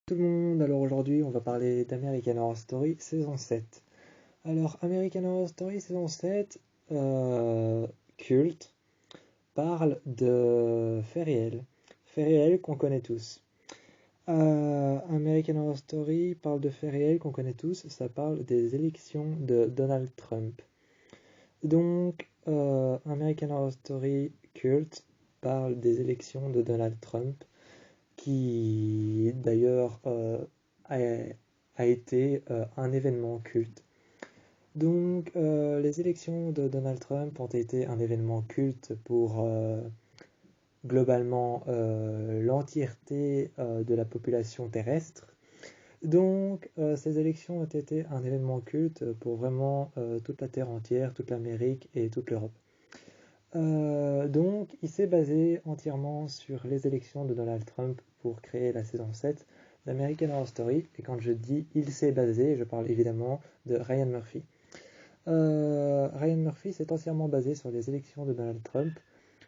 Tout le monde, alors aujourd'hui on va parler d'American Horror Story saison 7. Alors American Horror Story saison 7, culte, parle de faits réels. Faits réels qu'on connaît tous. American Horror Story parle de faits réels qu'on connaît tous, ça parle des élections de Donald Trump. Donc American Horror Story culte parle des élections de Donald Trump, qui d'ailleurs a été un événement culte. Donc les élections de Donald Trump ont été un événement culte pour globalement l'entièreté de la population terrestre. Donc ces élections ont été un événement culte pour vraiment toute la Terre entière, toute l'Amérique et toute l'Europe. Donc, il s'est basé entièrement sur les élections de Donald Trump pour créer la saison 7 d'American Horror Story. Et quand je dis il s'est basé, je parle évidemment de Ryan Murphy. Ryan Murphy s'est entièrement basé sur les élections de Donald Trump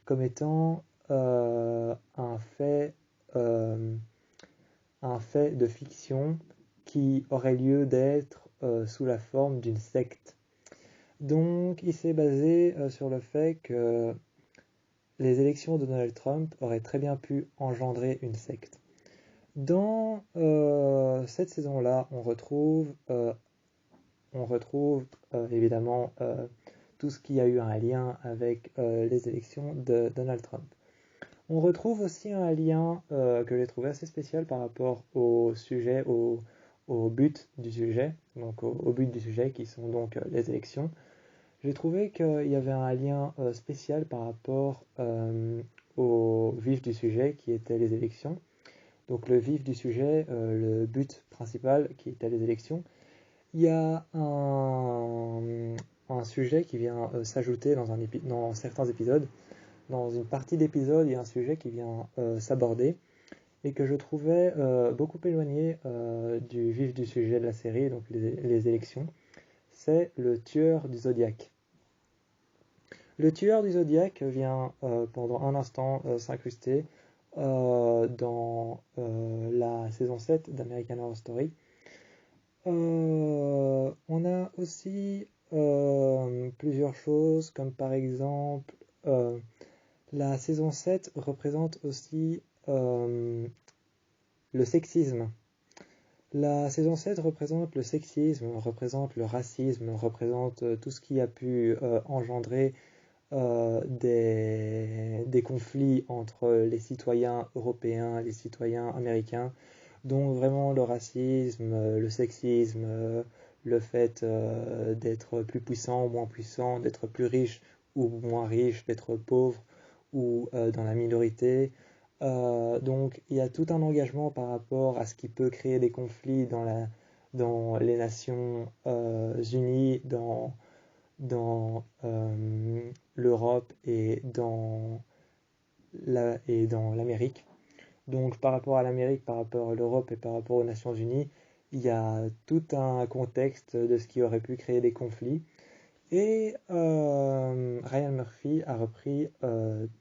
comme étant un fait de fiction qui aurait lieu d'être sous la forme d'une secte. Donc, il s'est basé sur le fait que les élections de Donald Trump auraient très bien pu engendrer une secte. Dans cette saison-là, on retrouve évidemment tout ce qui a eu un lien avec les élections de Donald Trump. On retrouve aussi un lien que j'ai trouvé assez spécial par rapport au sujet, au but du sujet, donc au but du sujet qui sont donc les élections. J'ai trouvé qu'il y avait un lien spécial par rapport au vif du sujet qui était les élections. Donc le vif du sujet, le but principal qui était les élections. Il y a un sujet qui vient s'ajouter dans certains épisodes. Dans une partie d'épisode, il y a un sujet qui vient s'aborder et que je trouvais beaucoup éloigné du vif du sujet de la série, donc les élections. C'est le tueur du Zodiaque. Le tueur du Zodiaque vient pendant un instant s'incruster dans la saison 7 d'American Horror Story. On a aussi plusieurs choses, comme par exemple la saison 7 représente aussi le sexisme. La saison 7 représente le sexisme, représente le racisme, représente tout ce qui a pu engendrer des conflits entre les citoyens européens, les citoyens américains, dont vraiment le racisme, le sexisme, le fait d'être plus puissant ou moins puissant, d'être plus riche ou moins riche, d'être pauvre ou dans la minorité. Donc il y a tout un engagement par rapport à ce qui peut créer des conflits dans les Nations Unies, dans l'Europe et dans l'Amérique. Donc par rapport à l'Amérique, par rapport à l'Europe et par rapport aux Nations Unies, il y a tout un contexte de ce qui aurait pu créer des conflits. Et Ryan Murphy a repris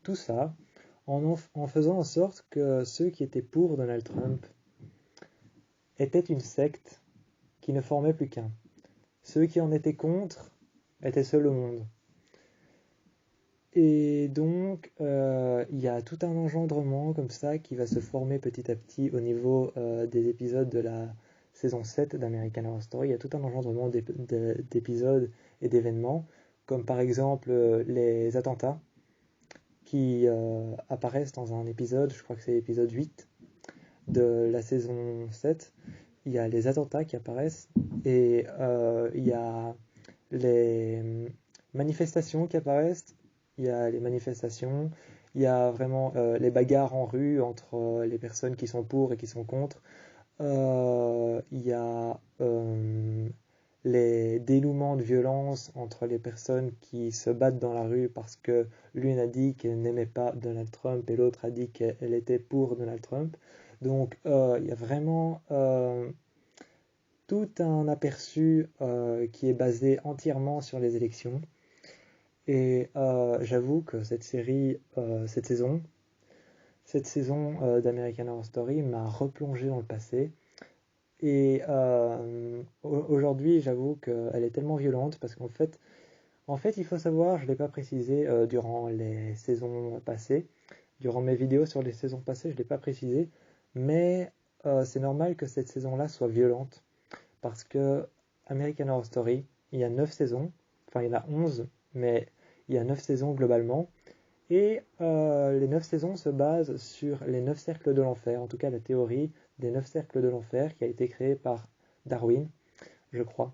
tout ça en faisant en sorte que ceux qui étaient pour Donald Trump étaient une secte qui ne formait plus qu'un. Ceux qui en étaient contre étaient seuls au monde. Et donc, il y a tout un engendrement comme ça qui va se former petit à petit au niveau des épisodes de la saison 7 d'American Horror Story. Il y a tout un engendrement d'épisodes et d'événements, comme par exemple les attentats qui apparaissent dans un épisode, je crois que c'est l'épisode 8 de la saison 7. Il y a les attentats qui apparaissent et il y a les manifestations qui apparaissent. Il y a les manifestations, il y a vraiment les bagarres en rue entre les personnes qui sont pour et qui sont contre. Il y a les dénouements de violence entre les personnes qui se battent dans la rue parce que l'une a dit qu'elle n'aimait pas Donald Trump et l'autre a dit qu'elle était pour Donald Trump. Donc il y a vraiment tout un aperçu qui est basé entièrement sur les élections. Et j'avoue que cette saison d'American Horror Story m'a replongé dans le passé. Et aujourd'hui, j'avoue qu'elle est tellement violente parce qu'en fait, il faut savoir, je ne l'ai pas précisé durant les saisons passées, durant mes vidéos sur les saisons passées, je ne l'ai pas précisé, mais c'est normal que cette saison-là soit violente parce que American Horror Story, il y a 9 saisons, enfin il y en a 11, mais il y a 9 saisons globalement, et les 9 saisons se basent sur les 9 cercles de l'enfer, en tout cas la théorie des 9 cercles de l'enfer qui a été créée par Darwin, je crois.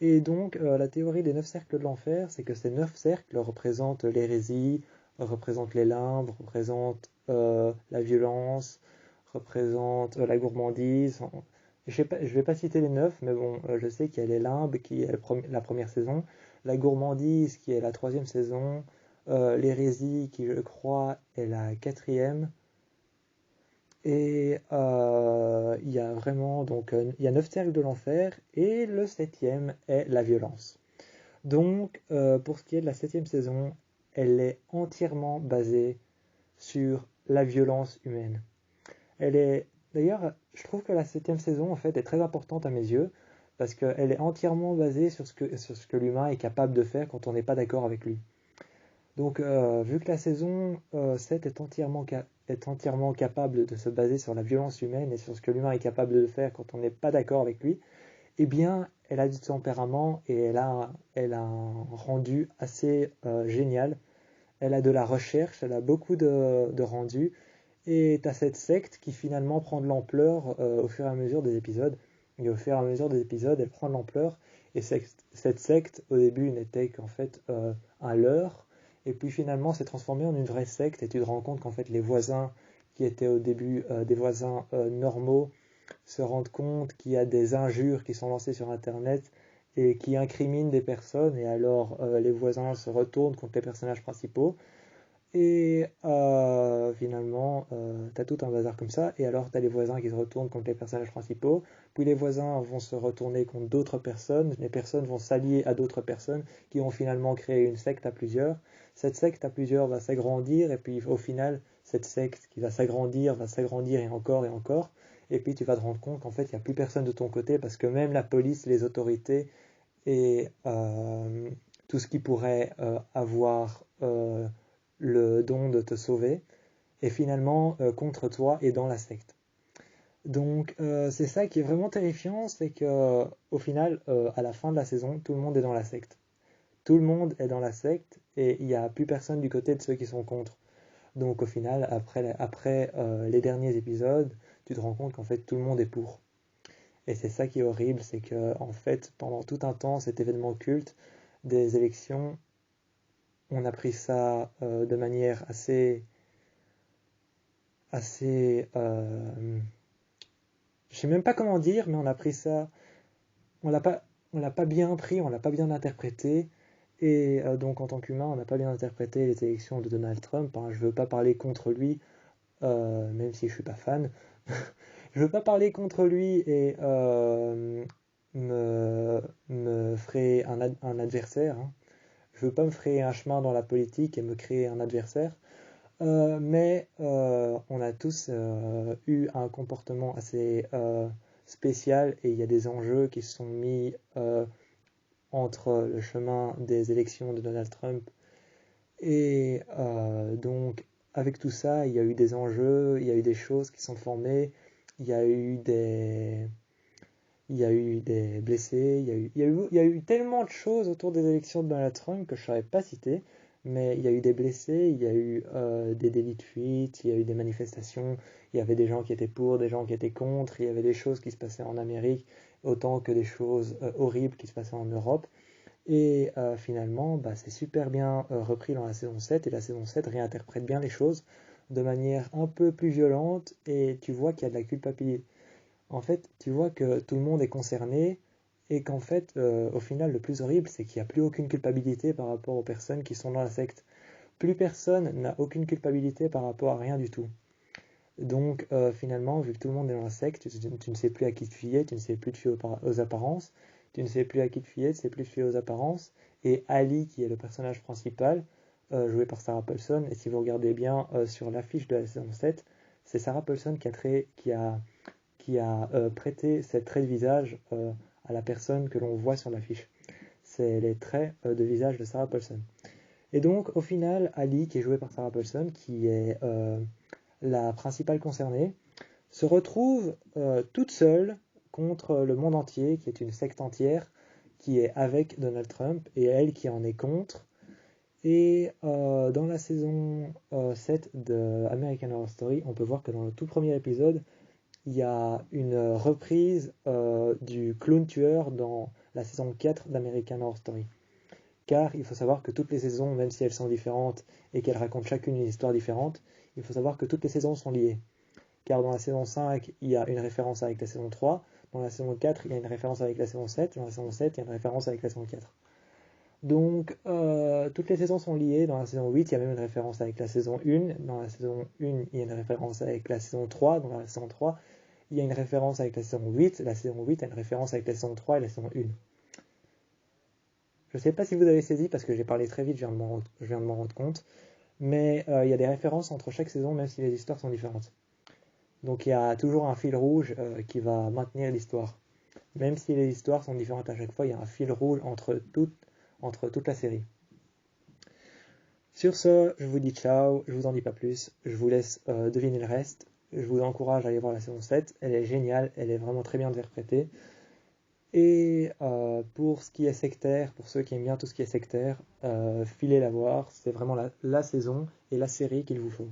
Et donc la théorie des 9 cercles de l'enfer, c'est que ces 9 cercles représentent l'hérésie, représentent les limbes, représentent la violence, représentent la gourmandise. Je ne vais pas citer les 9, mais bon, je sais qu'il y a les limbes qui est la première saison, la gourmandise qui est la troisième saison, l'hérésie qui, je crois, est la quatrième. Et il y a vraiment, donc, il y a 9 cercles de l'enfer, et le septième est la violence. Donc, pour ce qui est de la septième saison, elle est entièrement basée sur la violence humaine. Elle est, d'ailleurs, je trouve que la septième saison, en fait, est très importante à mes yeux, parce qu'elle est entièrement basée sur ce que l'humain est capable de faire quand on n'est pas d'accord avec lui. Donc, vu que la saison 7 est entièrement capable de se baser sur la violence humaine et sur ce que l'humain est capable de faire quand on n'est pas d'accord avec lui, eh bien, elle a du tempérament et elle a un rendu assez génial. Elle a de la recherche, elle a beaucoup de rendu, et tu as cette secte qui finalement prend de l'ampleur au fur et à mesure des épisodes. Et au fur et à mesure des épisodes, elle prend de l'ampleur, et cette secte, au début, n'était qu'en fait un leurre, et puis finalement s'est transformée en une vraie secte, et tu te rends compte qu'en fait les voisins, qui étaient au début des voisins normaux, se rendent compte qu'il y a des injures qui sont lancées sur Internet et qui incriminent des personnes, et alors les voisins se retournent contre les personnages principaux, et finalement t'as tout un bazar comme ça, et alors t'as les voisins qui se retournent contre les personnages principaux, puis les voisins vont se retourner contre d'autres personnes, les personnes vont s'allier à d'autres personnes qui vont finalement créer une secte à plusieurs. Cette secte à plusieurs va s'agrandir, et puis au final, cette secte qui va s'agrandir et encore, et puis tu vas te rendre compte qu'en fait, il n'y a plus personne de ton côté, parce que même la police, les autorités et tout ce qui pourrait avoir le don de te sauver est finalement contre toi et dans la secte. Donc c'est ça qui est vraiment terrifiant, c'est que au final, à la fin de la saison, tout le monde est dans la secte. Tout le monde est dans la secte, et il n'y a plus personne du côté de ceux qui sont contre. Donc au final, après les derniers épisodes, tu te rends compte qu'en fait tout le monde est pour. Et c'est ça qui est horrible, c'est que en fait pendant tout un temps, cet événement culte des élections, on a pris ça de manière assez, je sais même pas comment dire, mais on a pris ça, on l'a pas, on l'a pas bien pris, on l'a pas bien interprété, et donc en tant qu'humain, on n'a pas bien interprété les élections de Donald Trump, hein. Je veux pas parler contre lui, même si je suis pas fan. Je veux pas parler contre lui et me frayer un adversaire, hein. Je veux pas me frayer un chemin dans la politique et me créer un adversaire. Mais on a tous eu un comportement assez spécial, et il y a des enjeux qui se sont mis entre le chemin des élections de Donald Trump, et donc avec tout ça, il y a eu des enjeux, il y a eu des choses qui sont formées, il y a eu des blessés, il y a eu tellement de choses autour des élections de Donald Trump que je ne saurais pas citer, mais il y a eu des blessés, il y a eu des délits de fuite, il y a eu des manifestations, il y avait des gens qui étaient pour, des gens qui étaient contre, il y avait des choses qui se passaient en Amérique, autant que des choses horribles qui se passaient en Europe. Et finalement, bah, c'est super bien repris dans la saison 7, et la saison 7 réinterprète bien les choses de manière un peu plus violente, et tu vois qu'il y a de la culpabilité. En fait, tu vois que tout le monde est concerné, et qu'en fait, au final, le plus horrible, c'est qu'il n'y a plus aucune culpabilité par rapport aux personnes qui sont dans la secte. Plus personne n'a aucune culpabilité par rapport à rien du tout. Donc, finalement, vu que tout le monde est dans la secte, tu ne sais plus à qui te fier, tu ne sais plus te fier aux apparences, tu ne sais plus à qui te fier, tu ne sais plus te fier aux apparences. Et Ali, qui est le personnage principal, joué par Sarah Paulson, et si vous regardez bien sur l'affiche de la saison 7, c'est Sarah Paulson qui qui a prêté ces traits de visage à la personne que l'on voit sur l'affiche. C'est les traits de visage de Sarah Paulson. Et donc, au final, Ali, qui est jouée par Sarah Paulson, qui est la principale concernée, se retrouve toute seule contre le monde entier, qui est une secte entière, qui est avec Donald Trump, et elle qui en est contre. Et dans la saison 7 de American Horror Story, on peut voir que dans le tout premier épisode, il y a une reprise du clown tueur dans la saison 4 d'American Horror Story. Car il faut savoir que toutes les saisons, même si elles sont différentes et qu'elles racontent chacune une histoire différente, il faut savoir que toutes les saisons sont liées. Car dans la saison 5, il y a une référence avec la saison 3, dans la saison 4, il y a une référence avec la saison 7, dans la saison 7, il y a une référence avec la saison 4. Donc, toutes les saisons sont liées. Dans la saison 8, il y a même une référence avec la saison 1. Dans la saison 1, il y a une référence avec la saison 3. Dans la saison 3, il y a une référence avec la saison 8. La saison 8 a une référence avec la saison 3 et la saison 1. Je ne sais pas si vous avez saisi, parce que j'ai parlé très vite, je viens de m'en rendre compte. Mais il y a des références entre chaque saison, même si les histoires sont différentes. Donc il y a toujours un fil rouge qui va maintenir l'histoire. Même si les histoires sont différentes à chaque fois, il y a un fil rouge entre toute la série. Sur ce, je vous dis ciao, je vous en dis pas plus, je vous laisse deviner le reste. Je vous encourage à aller voir la saison 7, elle est géniale, elle est vraiment très bien interprétée. Et pour ce qui est sectaire, pour ceux qui aiment bien tout ce qui est sectaire, filez la voir, c'est vraiment la saison et la série qu'il vous faut.